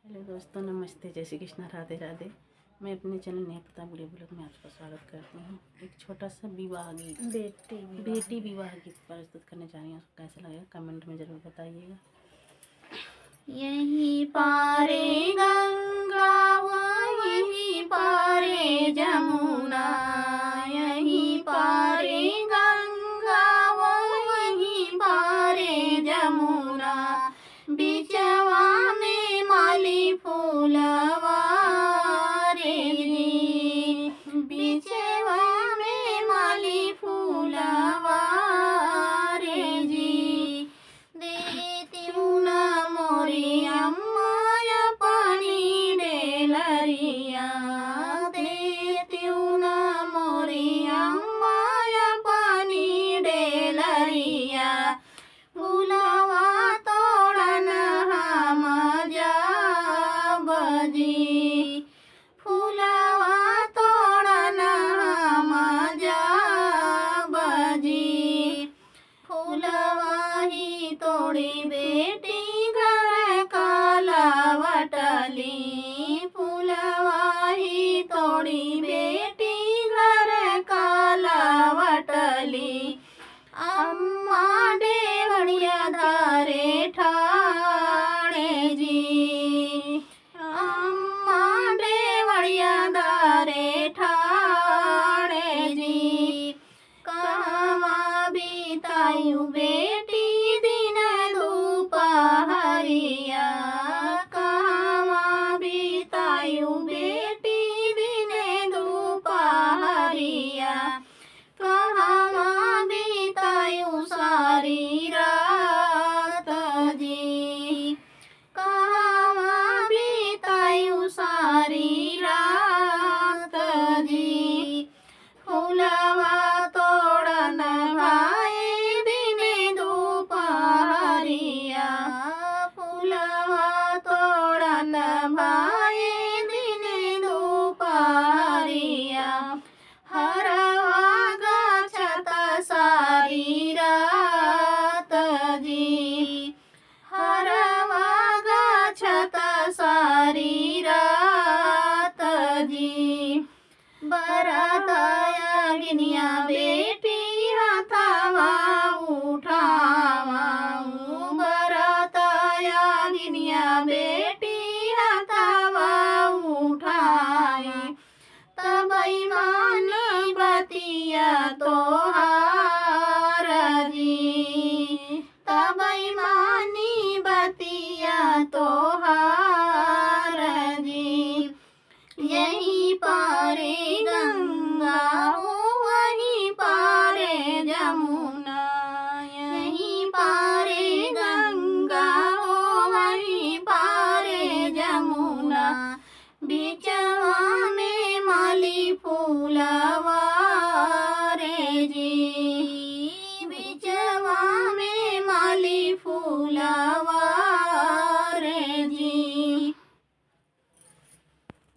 Hello दोस्तों, नमस्ते, जय श्री कृष्णा, राधे राधे। मैं अपने channel Neha Pratap video blog में आपका स्वागत करती हूँ। एक छोटा सा विवाह गीत, बेटी विवाह गीत प्रस्तुत करने जा रही हूँ। कैसा लगेगा कमेंट में ज़रूर बताइएगा। यहीं पारे गंगा वहीं पारे जमुना, यहीं पारे गंगा वहीं पारे जमुना, बिचवा में माली फूलवा रे जी, बिचवा में माली फूलवा रे जी, देती ना मोरी अम्मा पानी डेलरिया, देती ना मोरी अम्मा पानी डेलरिया, फूलवा तोड़न हम जाब जी, फूलवा तोड़न हम जाब जी, फूलवा ही तोड़ी बेटी घर कालावटली, फूलवा ही तोड़ी बेटी घर कालावटली, अम्मा डेवड़िया धारे ठाणे जी, अम्मा डेवड़िया धारे ठाणे जी, कहवा बितायु बेटी दिन दोपहरिया, कहवा बितायु बेटी दिन दोपहरिया, कहवा बितायु सारी रात जी, कहवा बितायु सारी रात जी, फूलवा तोड़न भाई दिने दोपहरिया, फूलवा तोड़न भाई दिने दोपहरिया, हरवा गछत सारी रात जी, हरवा गछत सारी रात जी, बरतया गिनिया बेटी हथवा उठावाऊं, बरतया गिनिया बेटी हथवा उठाई, तबई मानी बतिया तोहार जी, तबई मानी बतिया तोहार जी, यहीं पारे गंगा वहीं पारे जमुना, यहीं पारे गंगा वहीं पारे जमुना, बीच